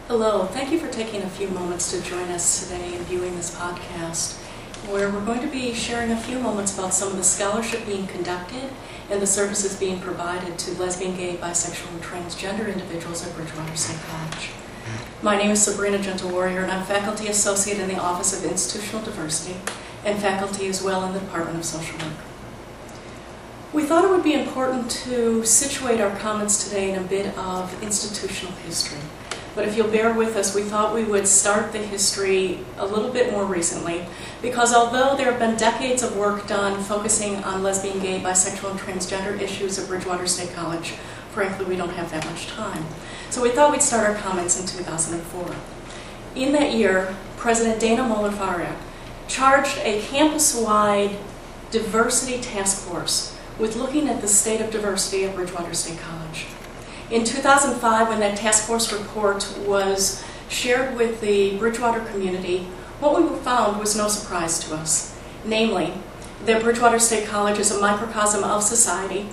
Hello, thank you for taking a few moments to join us today in viewing this podcast, where we're going to be sharing a few moments about some of the scholarship being conducted and the services being provided to lesbian, gay, bisexual, and transgender individuals at Bridgewater State College. My name is Sabrina Gentle-Warrior, and I'm faculty associate in the Office of Institutional Diversity and faculty as well in the Department of Social Work. We thought it would be important to situate our comments today in a bit of institutional history. But if you'll bear with us, we thought we would start the history a little bit more recently, because although there have been decades of work done focusing on lesbian, gay, bisexual, and transgender issues at Bridgewater State College, frankly, we don't have that much time. So we thought we'd start our comments in 2004. In that year, President Dana Muller-Faria charged a campus-wide diversity task force with looking at the state of diversity at Bridgewater State College. In 2005, when that task force report was shared with the Bridgewater community, what we found was no surprise to us. Namely, that Bridgewater State College is a microcosm of society,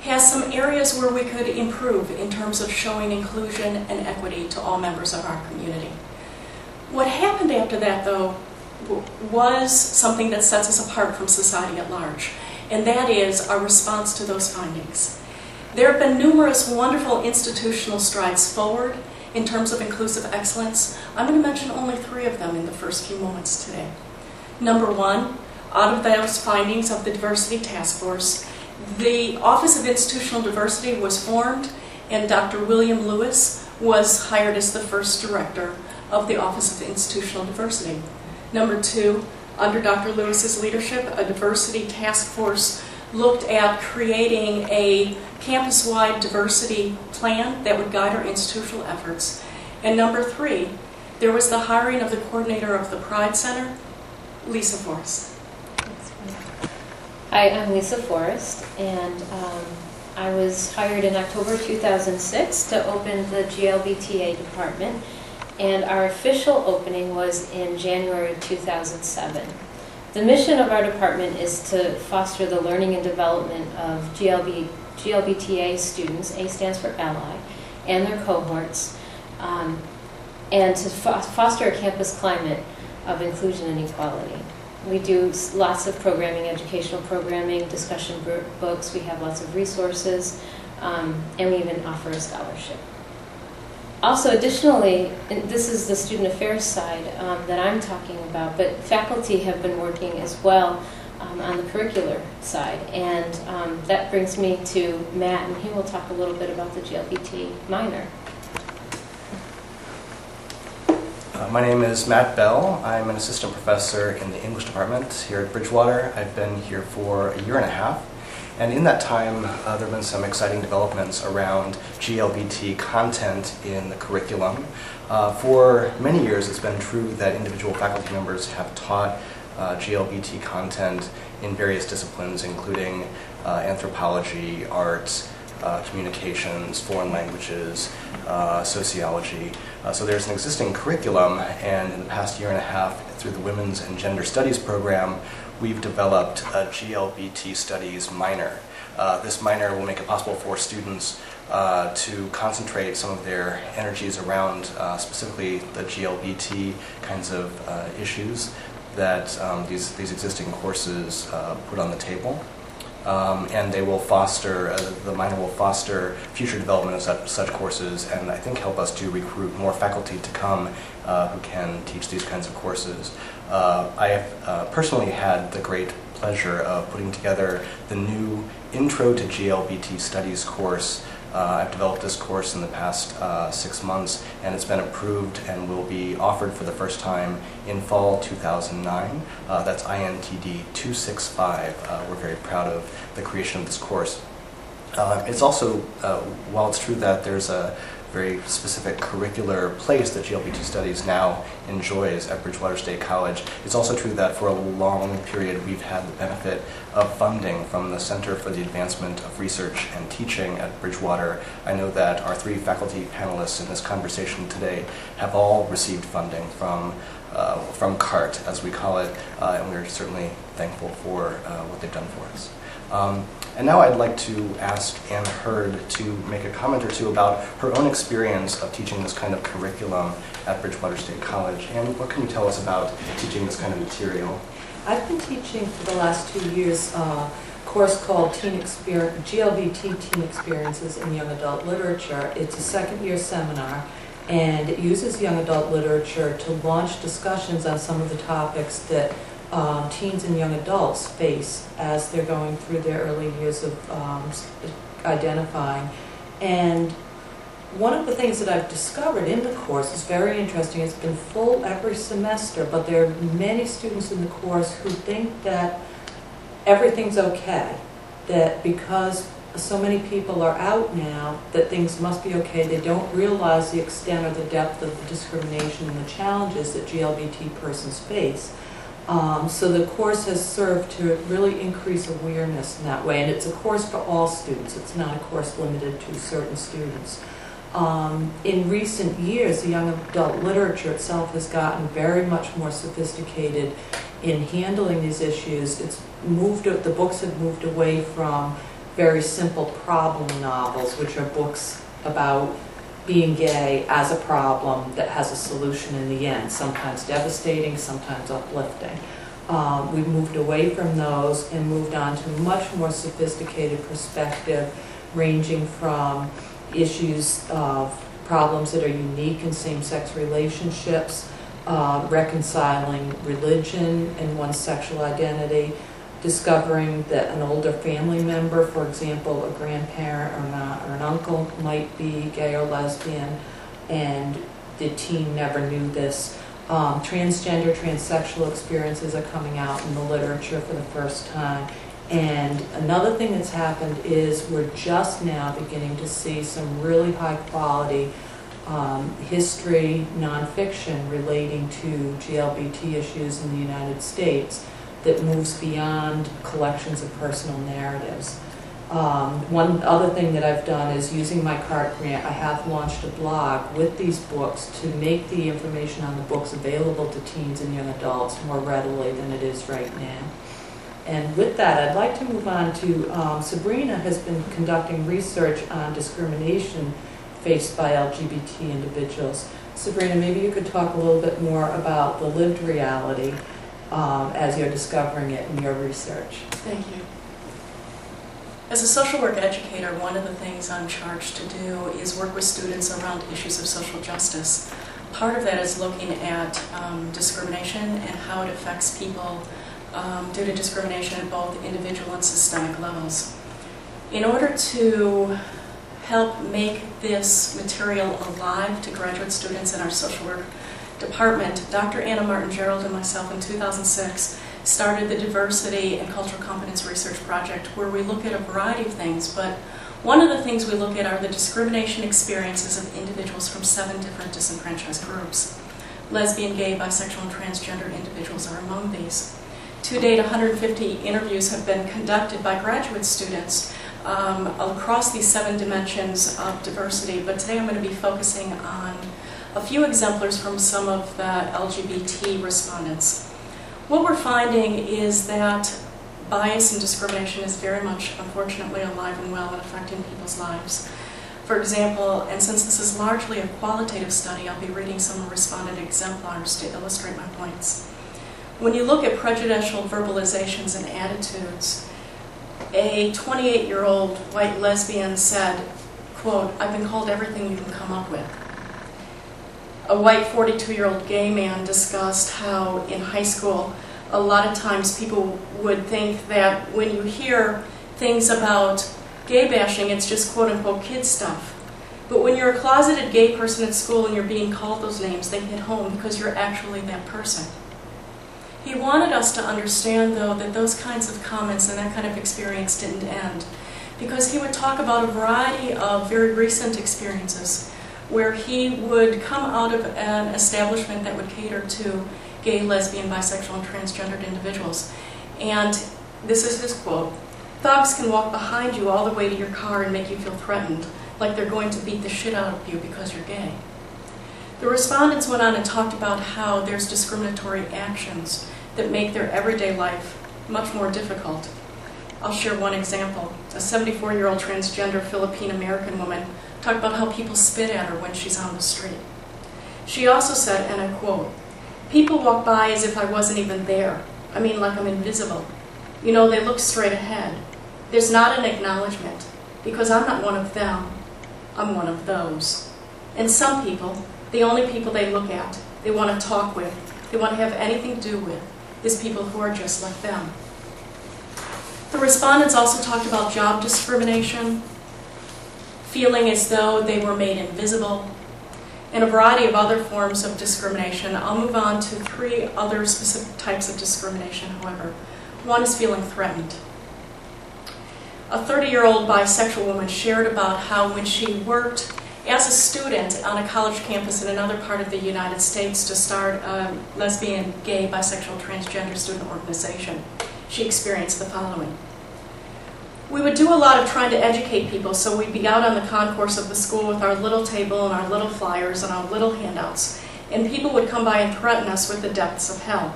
has some areas where we could improve in terms of showing inclusion and equity to all members of our community. What happened after that, though, was something that sets us apart from society at large, and that is our response to those findings. There have been numerous wonderful institutional strides forward in terms of inclusive excellence. I'm going to mention only 3 of them in the first few moments today. Number 1, out of those findings of the Diversity Task Force, the Office of Institutional Diversity was formed, and Dr. William Lewis was hired as the first director of the Office of Institutional Diversity. Number 2, under Dr. Lewis's leadership, a diversity task force looked at creating a campus-wide diversity plan that would guide our institutional efforts. And number 3, there was the hiring of the coordinator of the Pride Center, Lisa Forrest. Hi, I'm Lisa Forrest, and I was hired in October 2006 to open the GLBT department, and our official opening was in January 2007. The mission of our department is to foster the learning and development of GLBTA students, A stands for ally, and their cohorts, and to foster a campus climate of inclusion and equality. We do lots of programming, educational programming, discussion books, we have lots of resources, and we even offer a scholarship. Also, additionally, and this is the student affairs side that I'm talking about, but faculty have been working as well on the curricular side, and that brings me to Matt, and he will talk a little bit about the GLBT minor. My name is Matt Bell. I'm an assistant professor in the English department here at Bridgewater. I've been here for a year and a half. And in that time, there have been some exciting developments around GLBT content in the curriculum. For many years, it's been true that individual faculty members have taught GLBT content in various disciplines, including anthropology, art, communications, foreign languages, sociology. So there's an existing curriculum, and in the past year and a half, through the Women's and Gender Studies program, we've developed a GLBT Studies minor. This minor will make it possible for students to concentrate some of their energies around specifically the GLBT kinds of issues that these existing courses put on the table. And they will foster, the minor will foster future development of such courses, and I think help us to recruit more faculty to come who can teach these kinds of courses. I have personally had the great pleasure of putting together the new Intro to GLBT Studies course. I've developed this course in the past 6 months, and it's been approved and will be offered for the first time in fall 2009. That's INTD 265. We're very proud of the creation of this course. It's also, while it's true that there's a very specific curricular place that GLBT Studies now enjoys at Bridgewater State College, it's also true that for a long period we've had the benefit of funding from the Center for the Advancement of Research and Teaching at Bridgewater. I know that our 3 faculty panelists in this conversation today have all received funding from CART, as we call it, and we're certainly thankful for what they've done for us. And now I'd like to ask Ann Hurd to make a comment or two about her own experience of teaching this kind of curriculum at Bridgewater State College. And what can you tell us about teaching this kind of material? I've been teaching for the last 2 years a course called GLBT Teen Experiences in Young Adult Literature. It's a second-year seminar, and it uses young adult literature to launch discussions on some of the topics that teens and young adults face as they're going through their early years of identifying. And one of the things that I've discovered in the course is very interesting. It's been full every semester, but there are many students in the course who think that everything's okay, that because so many people are out now, that things must be okay. They don't realize the extent or the depth of the discrimination and the challenges that GLBT persons face. So the course has served to really increase awareness in that way, and it's a course for all students. It's not a course limited to certain students. In recent years, the young adult literature itself has gotten very much more sophisticated in handling these issues. The books have moved away from very simple problem novels, which are books about being gay as a problem that has a solution in the end, sometimes devastating, sometimes uplifting. We've moved away from those and moved on to a much more sophisticated perspective, ranging from issues of problems that are unique in same-sex relationships, reconciling religion and one's sexual identity, discovering that an older family member, for example, a grandparent or an uncle, might be gay or lesbian, and the teen never knew this. Transgender, transsexual experiences are coming out in the literature for the first time. And another thing that's happened is we're just now beginning to see some really high quality history nonfiction relating to GLBT issues in the United States that moves beyond collections of personal narratives. One other thing that I've done is, using my CART grant, I have launched a blog with these books to make the information on the books available to teens and young adults more readily than it is right now. And with that, I'd like to move on to Sabrina has been conducting research on discrimination faced by LGBT individuals. Sabrina, maybe you could talk a little bit more about the lived reality as you're discovering it in your research. Thank you. As a social work educator, one of the things I'm charged to do is work with students around issues of social justice. Part of that is looking at discrimination and how it affects people due to discrimination at both individual and systemic levels. In order to help make this material alive to graduate students in our social work department, Dr. Anna Martin-Gerald and myself in 2006 started the Diversity and Cultural Competence Research Project, where we look at a variety of things, but one of the things we look at are the discrimination experiences of individuals from 7 different disenfranchised groups. Lesbian, gay, bisexual, and transgender individuals are among these. To date, 150 interviews have been conducted by graduate students across these 7 dimensions of diversity, but today I'm going to be focusing on a few exemplars from some of the LGBT respondents. What we're finding is that bias and discrimination is very much, unfortunately, alive and well and affecting people's lives. For example, and since this is largely a qualitative study, I'll be reading some respondent exemplars to illustrate my points. When you look at prejudicial verbalizations and attitudes, a 28-year-old white lesbian said, quote, "I've been called everything you can come up with." A white 42-year-old gay man discussed how in high school a lot of times people would think that when you hear things about gay bashing, it's just quote-unquote kid stuff. But when you're a closeted gay person at school and you're being called those names, they hit home because you're actually that person. He wanted us to understand, though, that those kinds of comments and that kind of experience didn't end, because he would talk about a variety of very recent experiences where he would come out of an establishment that would cater to gay, lesbian, bisexual, and transgendered individuals. And this is his quote, "Thugs can walk behind you all the way to your car and make you feel threatened, like they're going to beat the shit out of you because you're gay." The respondents went on and talked about how there's discriminatory actions that make their everyday life much more difficult. I'll share one example. A 74-year-old transgender Philippine-American woman talked about how people spit at her when she's on the street. She also said, and I quote, "People walk by as if I wasn't even there. I mean, like I'm invisible. You know, they look straight ahead. There's not an acknowledgement, because I'm not one of them. I'm one of those. And some people, the only people they look at, they want to talk with, they want to have anything to do with, is people who are just like them." The respondents also talked about job discrimination, feeling as though they were made invisible, and a variety of other forms of discrimination. I'll move on to 3 other specific types of discrimination, however. One is feeling threatened. A 30-year-old bisexual woman shared about how when she worked as a student on a college campus in another part of the United States to start a lesbian, gay, bisexual, transgender student organization, she experienced the following. We would do a lot of trying to educate people, so we'd be out on the concourse of the school with our little table and our little flyers and our little handouts, and people would come by and threaten us with the depths of hell.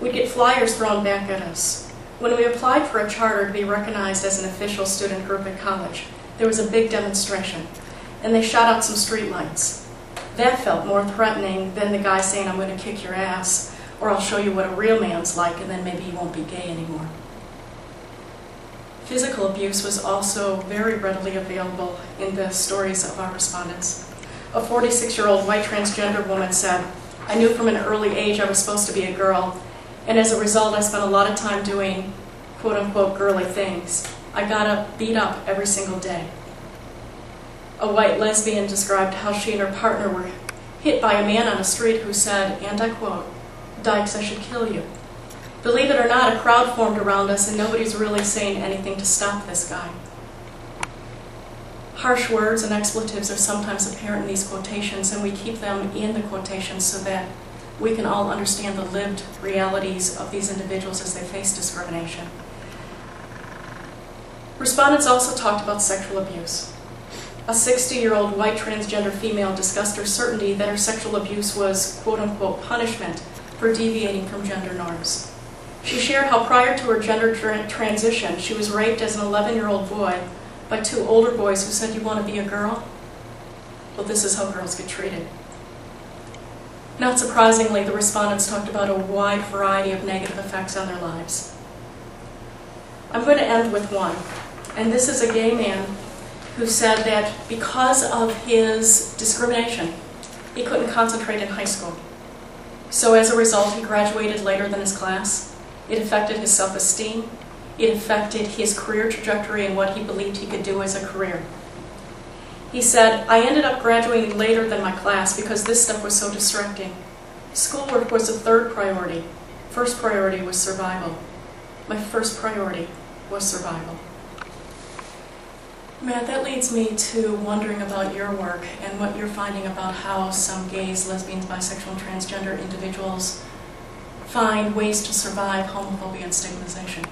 We'd get flyers thrown back at us. When we applied for a charter to be recognized as an official student group at college, there was a big demonstration, and they shot out some streetlights. That felt more threatening than the guy saying, "I'm going to kick your ass," or "I'll show you what a real man's like, and then maybe you won't be gay anymore." Physical abuse was also very readily available in the stories of our respondents. A 46-year-old white transgender woman said, "I knew from an early age I was supposed to be a girl, and as a result I spent a lot of time doing quote-unquote girly things. I got beat up every single day." A white lesbian described how she and her partner were hit by a man on the street who said, and I quote, "Dykes, I should kill you. Believe it or not, a crowd formed around us and nobody's really saying anything to stop this guy." Harsh words and expletives are sometimes apparent in these quotations, and we keep them in the quotations so that we can all understand the lived realities of these individuals as they face discrimination. Respondents also talked about sexual abuse. A 60-year-old white transgender female discussed her certainty that her sexual abuse was quote-unquote punishment for deviating from gender norms. She shared how prior to her gender transition, she was raped as an 11-year-old boy by 2 older boys who said, "You want to be a girl? Well, this is how girls get treated." Not surprisingly, the respondents talked about a wide variety of negative effects on their lives. I'm going to end with one, and this is a gay man who said that because of his discrimination, he couldn't concentrate in high school. So as a result, he graduated later than his class. It affected his self-esteem. It affected his career trajectory and what he believed he could do as a career. He said, "I ended up graduating later than my class because this stuff was so distracting. Schoolwork was a 3rd priority. First priority was survival. My first priority was survival." Matt, that leads me to wondering about your work and what you're finding about how some gays, lesbians, bisexual, and transgender individuals find ways to survive homophobia and stigmatization.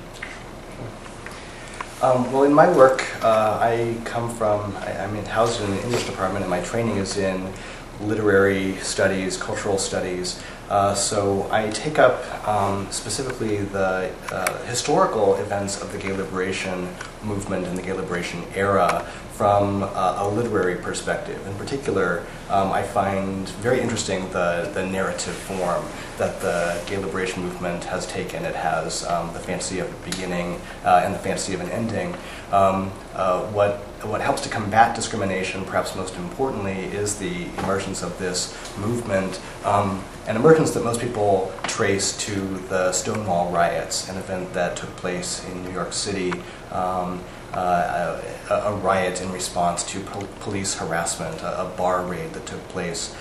Well, in my work, I'm housed in the English department, and my training is in literary studies, cultural studies. So I take up specifically the historical events of the gay liberation movement and the gay liberation era from a literary perspective. In particular, I find very interesting the narrative form that the gay liberation movement has taken. It has the fantasy of a beginning and the fantasy of an ending. What helps to combat discrimination, perhaps most importantly, is the emergence of this movement, an emergence that most people trace to the Stonewall riots, an event that took place in New York City, a riot in response to police harassment, a bar raid that took place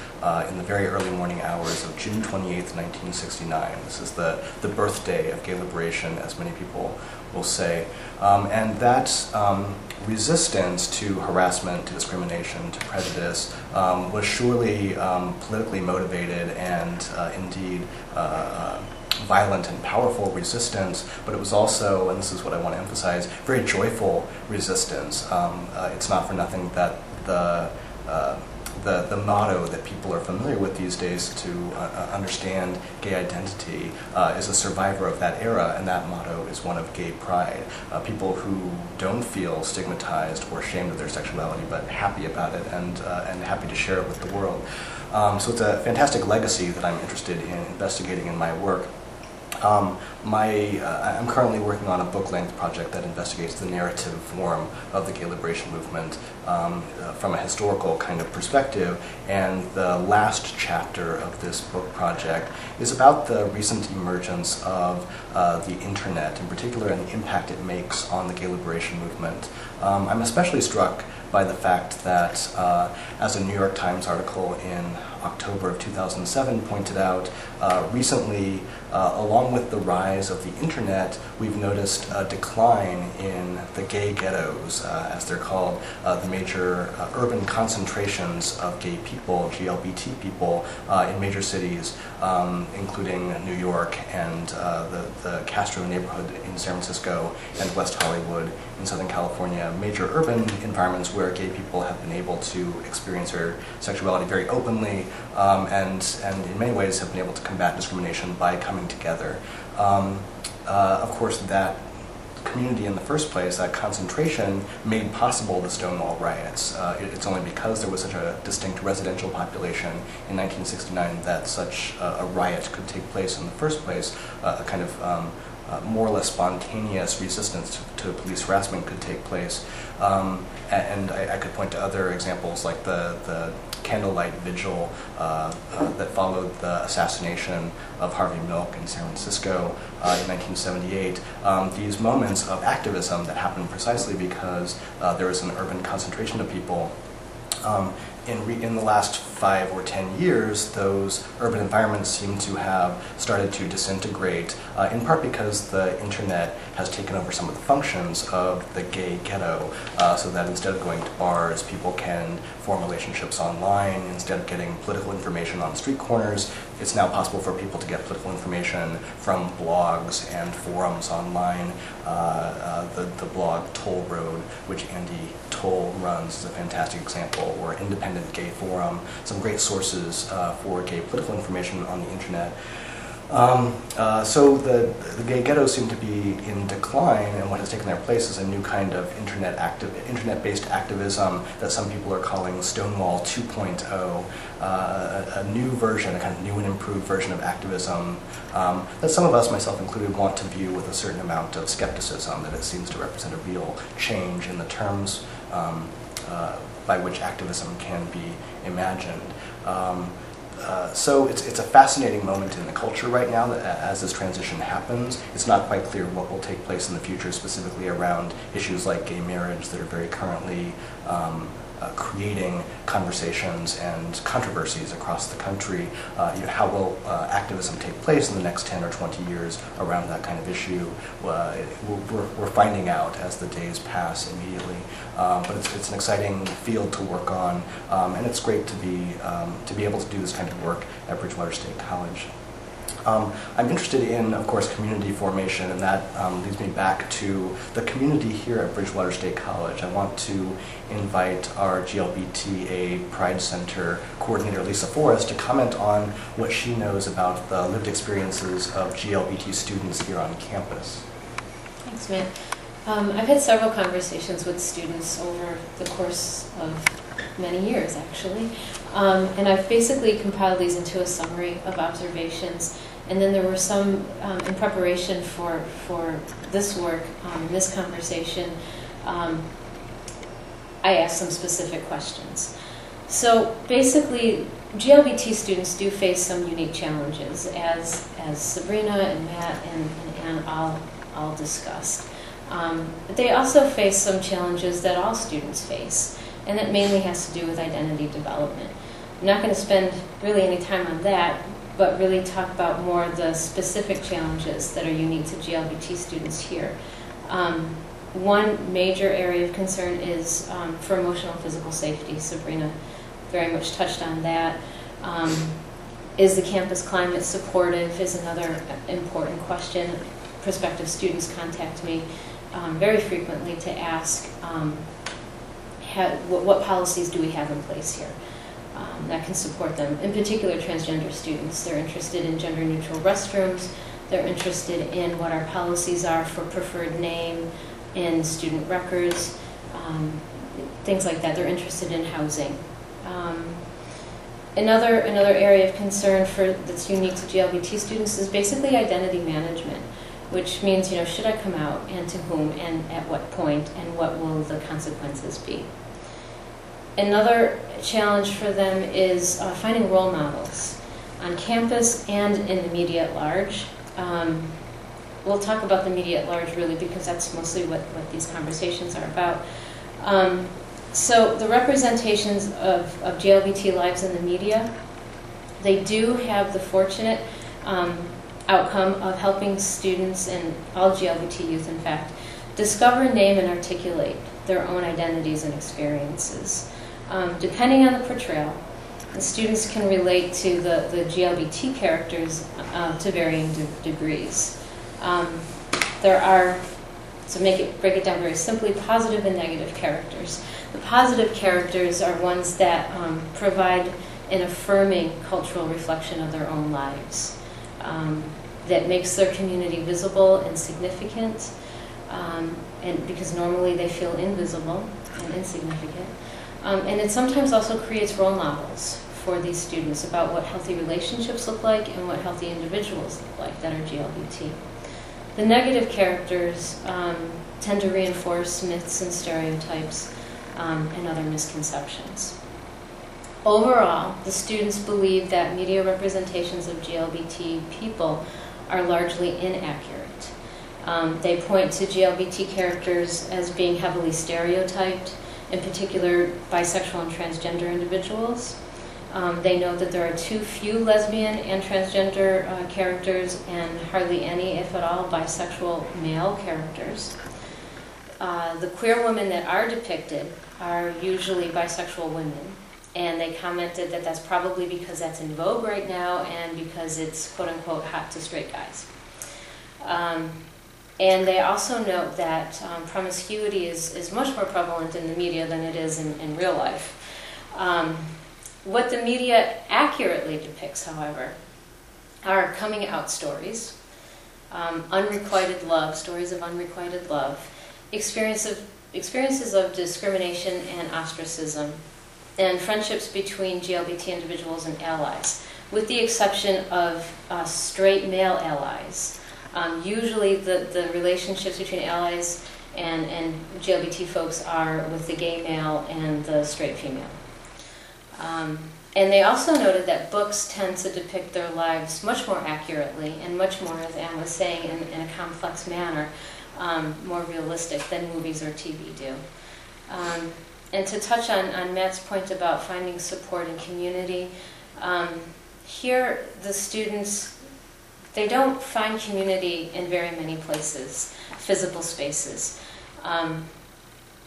in the very early morning hours of June 28th, 1969. This is the birthday of gay liberation, as many people will say. And that resistance to harassment, to discrimination, to prejudice was surely politically motivated and indeed violent and powerful resistance, but it was also, and this is what I want to emphasize, very joyful resistance. It's not for nothing that the the motto that people are familiar with these days to understand gay identity is a survivor of that era, and that motto is one of gay pride. People who don't feel stigmatized or ashamed of their sexuality, but happy about it and happy to share it with the world. So it's a fantastic legacy that I'm interested in investigating in my work. I'm currently working on a book-length project that investigates the narrative form of the gay liberation movement from a historical kind of perspective, and the last chapter of this book project is about the recent emergence of the internet in particular and the impact it makes on the gay liberation movement. I'm especially struck by the fact that, as a New York Times article in October of 2007 pointed out, recently, along with the rise of the internet, we've noticed a decline in the gay ghettos, as they're called, the major urban concentrations of gay people, GLBT people, in major cities, including New York and the Castro neighborhood in San Francisco and West Hollywood in Southern California, major urban environments where gay people have been able to experience their sexuality very openly, and in many ways have been able to combat discrimination by coming together. Of course, that community in the first place, that concentration, made possible the Stonewall riots. It's only because there was such a distinct residential population in 1969 that such a riot could take place in the first place, a kind of more or less spontaneous resistance to police harassment could take place. And I could point to other examples like the candlelight vigil that followed the assassination of Harvey Milk in San Francisco in 1978. These moments of activism that happened precisely because there was an urban concentration of people. In the last 5 or 10 years, those urban environments seem to have started to disintegrate, in part because the internet has taken over some of the functions of the gay ghetto, so that instead of going to bars, people can form relationships online. Instead of getting political information on street corners, it's now possible for people to get political information from blogs and forums online. The blog Toll Road, which Andy Toll runs, is a fantastic example, or Independent Gay Forum, some great sources for gay political information on the internet. So the gay ghettos seem to be in decline, and what has taken their place is a new kind of internet-based activism that some people are calling Stonewall 2.0, a new version, a kind of new and improved version of activism that some of us, myself included, want to view with a certain amount of skepticism, that it seems to represent a real change in the terms by which activism can be imagined. So it's a fascinating moment in the culture right now that as this transition happens. It's not quite clear what will take place in the future, specifically around issues like gay marriage that are very currently creating conversations and controversies across the country. How will activism take place in the next 10 or 20 years around that kind of issue? We're finding out as the days pass immediately. But it's an exciting field to work on, and it's great to be able to do this kind of work at Bridgewater State College. I'm interested in, of course, community formation, and that leads me back to the community here at Bridgewater State College. I want to invite our GLBTA Pride Center coordinator, Lisa Forrest, to comment on what she knows about the lived experiences of GLBT students here on campus. Thanks, Matt. I've had several conversations with students over the course of many years, actually, and I've basically compiled these into a summary of observations. And then there were some, in preparation for this work, this conversation, I asked some specific questions. So basically, GLBT students do face some unique challenges, as Sabrina and Matt and Ann all discussed. But they also face some challenges that all students face, and that mainly has to do with identity development. I'm not going to spend really any time on that, but really talk about more of the specific challenges that are unique to GLBT students here. One major area of concern is for emotional and physical safety. Sabrina very much touched on that. Is the campus climate supportive is another important question. Prospective students contact me very frequently to ask what policies do we have in place here. that can support them, in particular transgender students. They're interested in gender-neutral restrooms. They're interested in what our policies are for preferred name in student records, things like that. They're interested in housing. Another area of concern that's unique to GLBT students is basically identity management, which means, should I come out, and to whom, and at what point, and what will the consequences be? Another challenge for them is finding role models on campus and in the media at large. We'll talk about the media at large, really, because that's mostly what these conversations are about. So the representations of GLBT lives in the media, they do have the fortunate outcome of helping students, and all GLBT youth, in fact, discover, name, and articulate their own identities and experiences. Depending on the portrayal, the students can relate to the GLBT characters to varying degrees. There are, to break it down very simply, positive and negative characters. The positive characters are ones that provide an affirming cultural reflection of their own lives, that makes their community visible and significant, and because normally they feel invisible and insignificant. And it sometimes also creates role models for these students about what healthy relationships look like and what healthy individuals look like that are GLBT. The negative characters tend to reinforce myths and stereotypes and other misconceptions. Overall, the students believe that media representations of GLBT people are largely inaccurate. They point to GLBT characters as being heavily stereotyped, in particular bisexual and transgender individuals. They note that there are too few lesbian and transgender characters and hardly any, if at all, bisexual male characters. The queer women that are depicted are usually bisexual women, and they commented that that's probably because that's in vogue right now and because it's quote-unquote hot to straight guys. And they also note that promiscuity is much more prevalent in the media than it is in real life. What the media accurately depicts, however, are coming out stories, unrequited love, stories of unrequited love, experiences of discrimination and ostracism, and friendships between GLBT individuals and allies, with the exception of straight male allies. Usually the relationships between allies and GLBT folks are with the gay male and the straight female. And they also noted that books tend to depict their lives much more accurately and much more, as Anne was saying, in a complex manner, more realistic than movies or TV do. And to touch on Matt's point about finding support and community, here the students, they don't find community in very many places, physical spaces.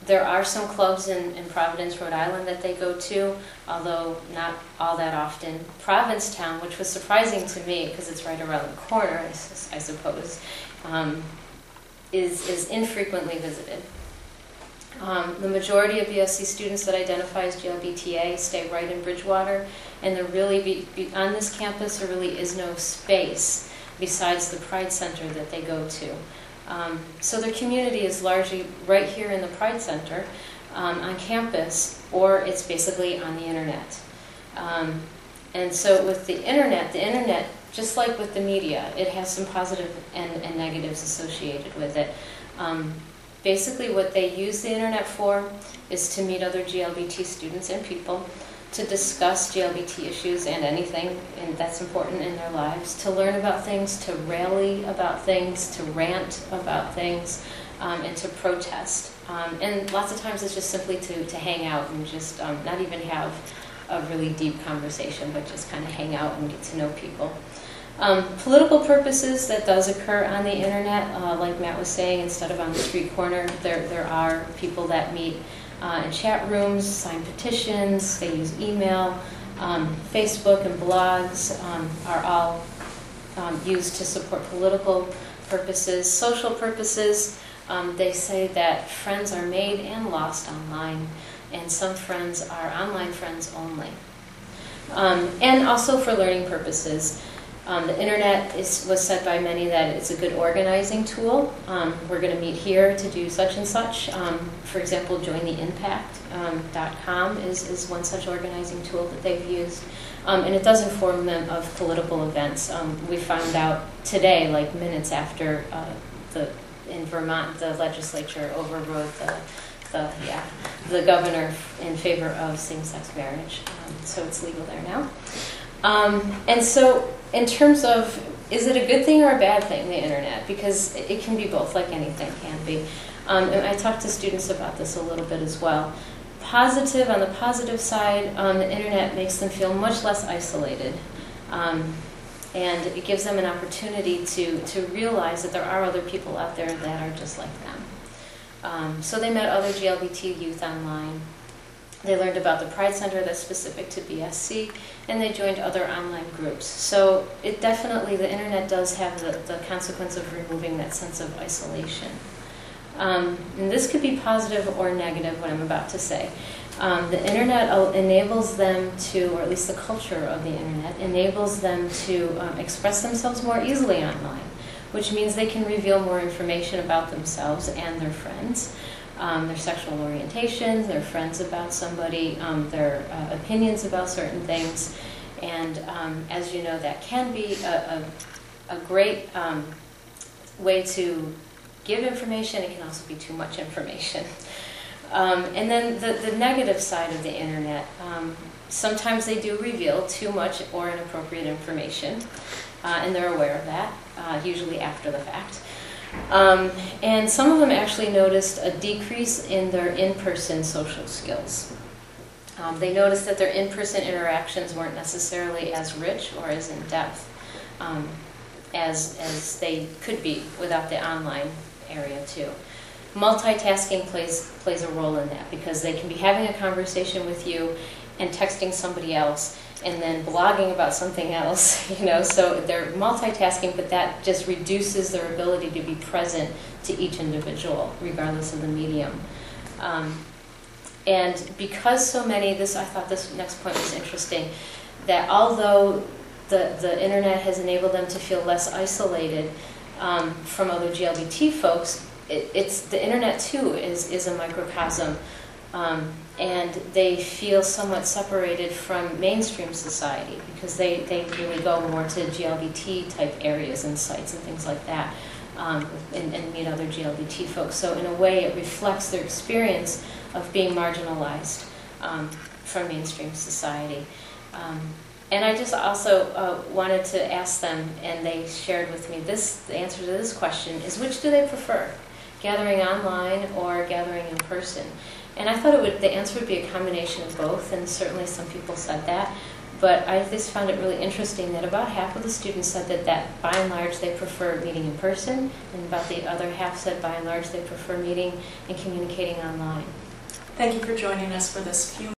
There are some clubs in Providence, Rhode Island that they go to, although not all that often. Provincetown, which was surprising to me because it's right around the corner, I suppose, is infrequently visited. The majority of BSc students that identify as GLBTA stay right in Bridgewater, and there really on this campus there really is no space besides the Pride Center that they go to. So their community is largely right here in the Pride Center on campus, or it's basically on the internet. And so with the internet, just like with the media, it has some positive and negatives associated with it. Basically what they use the internet for is to meet other GLBT students and people, to discuss GLBT issues and anything that's important in their lives, to learn about things, to rally about things, to rant about things, and to protest. And lots of times it's just simply to hang out and just not even have a really deep conversation, but just kind of hang out and get to know people. Political purposes, that does occur on the internet. Like Matt was saying, instead of on the street corner, there are people that meet in chat rooms, sign petitions, they use email. Facebook and blogs are all used to support political purposes. Social purposes, they say that friends are made and lost online, and some friends are online friends only. And also for learning purposes. The internet was said by many that it's a good organizing tool. We're going to meet here to do such and such. For example, jointheimpact.com is one such organizing tool that they've used. And it does inform them of political events. We found out today, like minutes after in Vermont, the legislature overrode the governor in favor of same-sex marriage. So it's legal there now. And so in terms of, is it a good thing or a bad thing, the internet? Because it can be both, like anything can be. And I talked to students about this a little bit as well. On the positive side, the internet makes them feel much less isolated. And it gives them an opportunity to realize that there are other people out there that are just like them. So they met other GLBT youth online. They learned about the Pride Center that's specific to BSC, and they joined other online groups. So the internet does have the consequence of removing that sense of isolation. And this could be positive or negative, what I'm about to say. The internet enables them to, or at least the culture of the internet, enables them to express themselves more easily online, which means they can reveal more information about themselves and their friends. Their sexual orientations, their friends about somebody, their opinions about certain things. And as you know, that can be a great way to give information. It can also be too much information. And then the negative side of the internet, sometimes they do reveal too much or inappropriate information, and they're aware of that, usually after the fact. And some of them actually noticed a decrease in their in-person social skills. They noticed that their in-person interactions weren't necessarily as rich or as in-depth as they could be without the online area too. Multitasking plays a role in that, because they can be having a conversation with you and texting somebody else and then blogging about something else, so they're multitasking, but that just reduces their ability to be present to each individual, regardless of the medium. And because so many, I thought this next point was interesting, that although the internet has enabled them to feel less isolated from other GLBT folks, the internet too is a microcosm. And they feel somewhat separated from mainstream society, because they really go more to GLBT type areas and sites and things like that, and meet other GLBT folks. So in a way, it reflects their experience of being marginalized from mainstream society. And I just also wanted to ask them, and they shared with me the answer to this question is, which do they prefer, gathering online or gathering in person? And I thought the answer would be a combination of both, and certainly some people said that. But I just found it really interesting that about half of the students said that by and large they prefer meeting in person, and about the other half said by and large they prefer meeting and communicating online. Thank you for joining us for this few